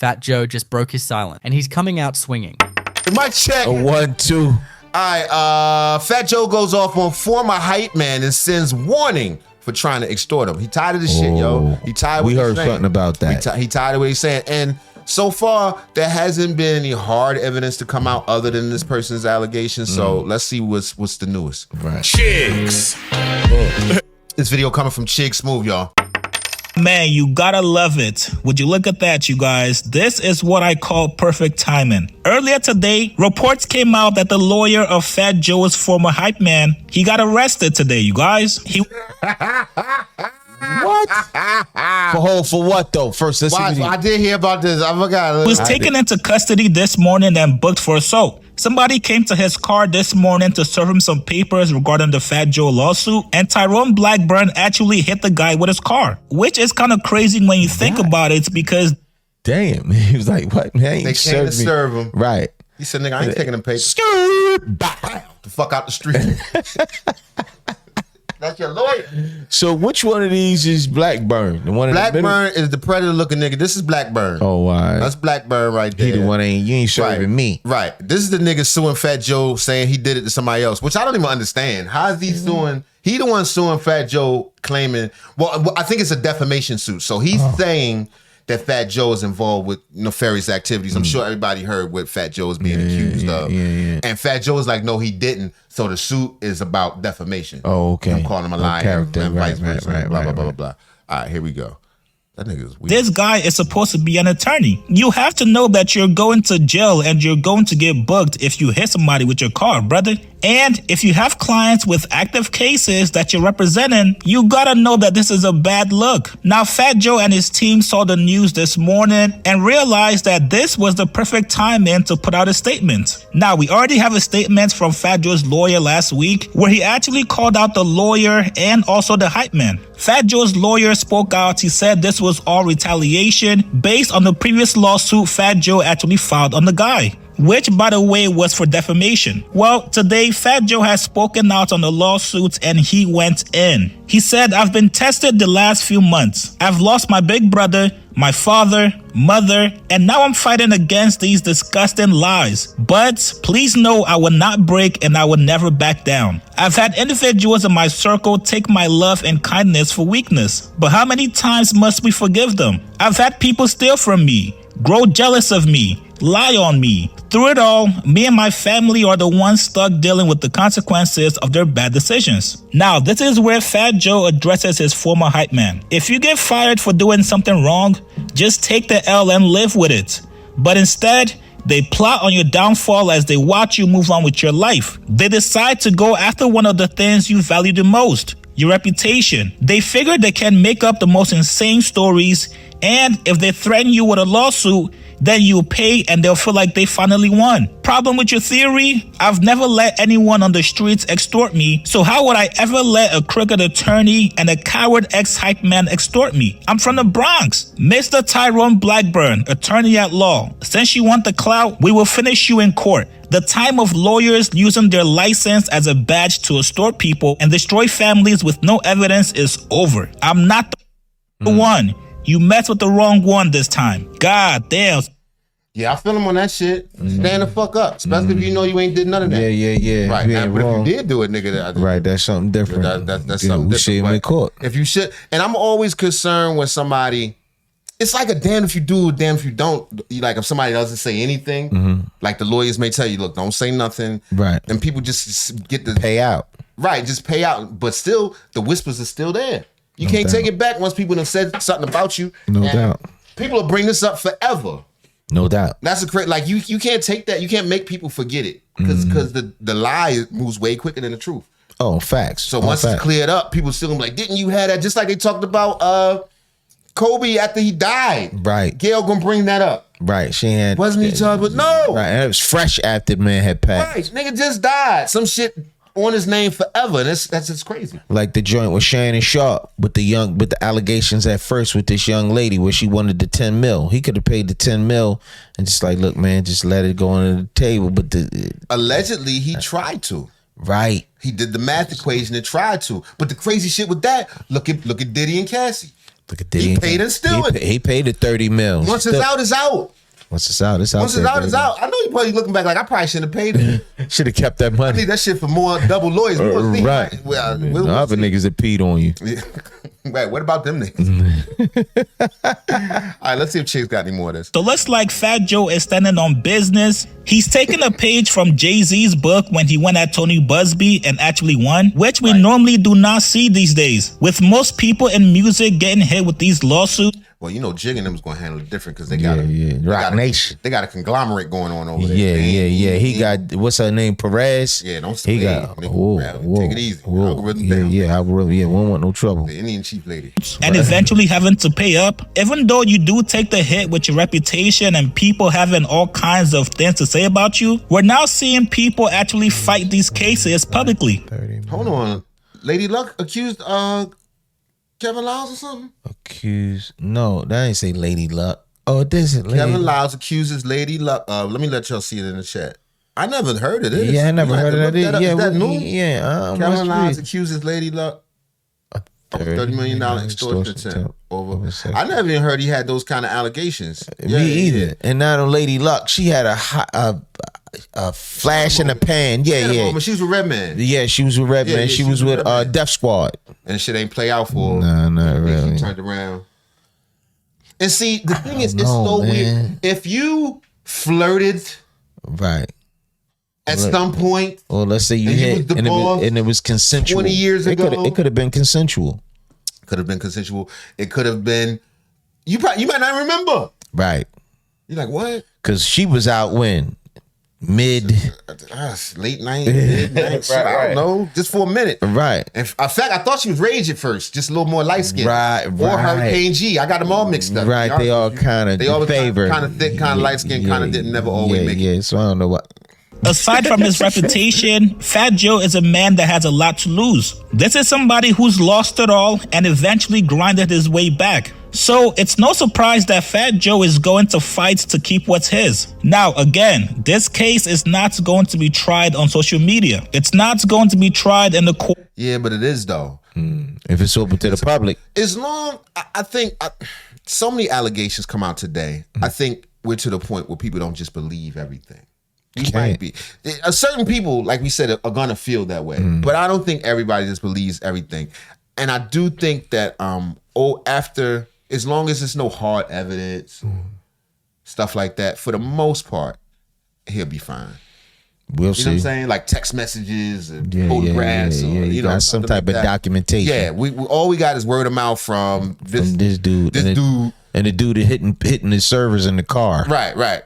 Fat Joe just broke his silence, and he's coming out swinging. Mic check. A 1-2. All right, Fat Joe goes off on former hype man and sends warning for trying to extort him. He tired of this shit, yo. He tired. We what heard he's saying. something about that. He tired of what he's saying, and so far there hasn't been any hard evidence to come out other than this person's allegations. So let's see what's the newest. Right. Chicks. This video coming from Chig Smooth, y'all. Man, you gotta love it. Would you look at that, you guys? This is what I call perfect timing. Earlier today, reports came out that the lawyer of Fat Joe's former hype man, he got arrested today, you guys. He What? For what though? First, let's see what I did hear about this. I forgot. was taken into custody this morning and booked for assault. Somebody came to his car this morning to serve him some papers regarding the Fat Joe lawsuit, and Tyrone Blackburn actually hit the guy with his car, which is kind of crazy when you think about it, because damn, he was like, what, man? They came to serve him. Right. He said, nigga, I ain't taking them papers. Bow, the fuck out the street. That's your lawyer. So which one of these is Blackburn? The one in the middle? Blackburn is the predator looking nigga. This is Blackburn. Oh, wow. That's Blackburn right there. He the one you ain't serving me. Right. This is the nigga suing Fat Joe, saying he did it to somebody else, which I don't even understand. How is he suing? He the one suing Fat Joe, claiming, well, I think it's a defamation suit. So he's saying that Fat Joe is involved with nefarious activities. I'm sure everybody heard what Fat Joe is being accused of. And Fat Joe is like, no, he didn't. So the suit is about defamation. Oh, okay. I'm calling him a liar character. and vice Right, versa. right, blah, right, blah, blah, right. blah, blah. All right, here we go. That nigga is weird. this guy is supposed to be an attorney. You have to know that you're going to jail and you're going to get booked if you hit somebody with your car, brother. And if you have clients with active cases that you're representing, you gotta know that this is a bad look. Now, Fat Joe and his team saw the news this morning and realized that this was the perfect timing to put out a statement. Now, we already have a statement from Fat Joe's lawyer last week where he actually called out the lawyer and also the hype man. Fat Joe's lawyer spoke out. He said this was all retaliation based on the previous lawsuit Fat Joe actually filed on the guy, which, by the way, was for defamation. Well, today, Fat Joe has spoken out on the lawsuits and he went in. He said, I've been tested the last few months. I've lost my big brother, my father, mother, and now I'm fighting against these disgusting lies. But please know I will not break and I will never back down. I've had individuals in my circle take my love and kindness for weakness. But how many times must we forgive them? I've had people steal from me, grow jealous of me, lie on me. Through it all, me and my family are the ones stuck dealing with the consequences of their bad decisions. Now, this is where Fat Joe addresses his former hype man. If you get fired for doing something wrong, just take the L and live with it. But instead, they plot on your downfall as they watch you move on with your life. They decide to go after one of the things you value the most, your reputation. They figure they can make up the most insane stories, and if they threaten you with a lawsuit, then you'll pay and they'll feel like they finally won. Problem with your theory? I've never let anyone on the streets extort me, so how would I ever let a crooked attorney and a coward ex-hype man extort me? I'm from the Bronx. Mr. Tyrone Blackburn, attorney at law. Since you want the clout, we will finish you in court. The time of lawyers using their license as a badge to extort people and destroy families with no evidence is over. I'm not the one. You messed with the wrong one this time. God damn. Yeah, I feel him on that shit. Stand the fuck up, especially if you know you ain't did none of that. Yeah. Right, Yeah, but if you did do it, nigga, Right, that's something different. that's something we see him different. in court. If you should, and I'm always concerned when somebody, it's like a damn if you do, damn if you don't. Like if somebody doesn't say anything, like the lawyers may tell you, look, don't say nothing. Right. And people just get the Pay out. Right, just pay out. But still, the whispers are still there. You can't doubt. take it back once people have said something about you. No And doubt. People will bring this up forever. No doubt. That's a crazy. Like you can't take that. You can't make people forget it because the lie moves way quicker than the truth. Oh, facts. So once it's cleared up, people still gonna be like, didn't you have that? Just like they talked about Kobe after he died. Right. Gail gonna bring that up. Right. She had. Wasn't he charged with no? Right. And it was fresh after the man had passed. Right. Nigga just died. Some shit on his name forever. That's just crazy. Like the joint with Shannon Sharp with the allegations at first with this young lady where she wanted the 10 mil. He could have paid the 10 mil and just like, look, man, just let it go on the table. But Allegedly, he tried to. Right. He did the math equation and tried to. But the crazy shit with that, look at Diddy and Cassie. Look at He paid and still it. He paid the 30 mil. Once it's out, it's out. Once it's out, it's out. Once it's out, it's out. I know you're probably looking back like I probably shouldn't have paid him. Should have kept that I money. need that shit for more double lawyers. We'll see. Right. We'll The other see. niggas that peed on you. Right, what about them niggas? All right, let's see if Chicks got any more of this. So looks like Fat Joe is standing on business. He's taking a page from Jay-Z's book when he went at Tony Busby and actually won, which we normally do not see these days. With most people in music getting hit with these lawsuits, Well, you know, Jig and them is going to handle it different because they got Rock Nation. They got a conglomerate going on over there. Yeah. He got, what's her name, Perez? Yeah, don't He got, take it easy. Algorithm down. Algorithm, we don't want no trouble. The Indian chief lady. and eventually having to pay up. Even though you do take the hit with your reputation and people having all kinds of things to say about you, we're now seeing people actually fight these cases publicly. Hold on. Lady Luck accused Kevin Lyles or something? Accused? No, that ain't say Lady Luck. Oh, it doesn't. Kevin Lyles accuses Lady Luck. Let me let y'all see it in the chat. I never heard of this. Yeah, I never You heard have of to that. look Yeah, up. Is that new? yeah. Kevin Lyles West Street. accuses Lady Luck of $30 million extortion attempt over. sex. I never even heard he had those kind of allegations. Me either. And now on Lady Luck, she had a flash in the pan. Yeah. But she was with Redman. Yeah, she was with Redman. Yeah, she was with Redman. Def Squad. And shit ain't play out for her. Nah, not And really. She turned around. And see, the thing is, it's know, so man. weird. If you flirted Right. at some point, Or let's say you And you hit was the and boss it was consensual. 20 years It ago. could have been consensual. could have been consensual. It could have been. You might not remember. Right. You're like, what? Because she was out when? Late Late night, midnight. I don't know. Just for a minute. Right. In fact, I thought she was Rage at first, just a little more light skinned. Right, Or right. Hurricane G. I got them all mixed up. Right. They all kind of They all favor. kind of thick, kind of light skinned, kind of didn't never always make it. Yeah, so I don't know what. Aside from his reputation, Fat Joe is a man that has a lot to lose. This is somebody who's lost it all and eventually grinded his way back. So it's no surprise that Fat Joe is going to fight to keep what's his. Now, again, this case is not going to be tried on social media. It's not going to be tried in the court. Yeah, but it is though. If it's open to the public. As long, I think, so many allegations come out today. I think we're to the point where people don't just believe everything. You might be. Certain people, like we said, are gonna feel that way. But I don't think everybody just believes everything. And I do think that after, as long as there's no hard evidence, stuff like that, for the most part, he'll be fine. We'll You know what I'm see. saying? Like text messages and Yeah, photographs. yeah. Or, You got some something type like of that. documentation. Yeah, we all we got is word of mouth from this From this dude. This and dude. And the dude that hitting his servers in the car. Right.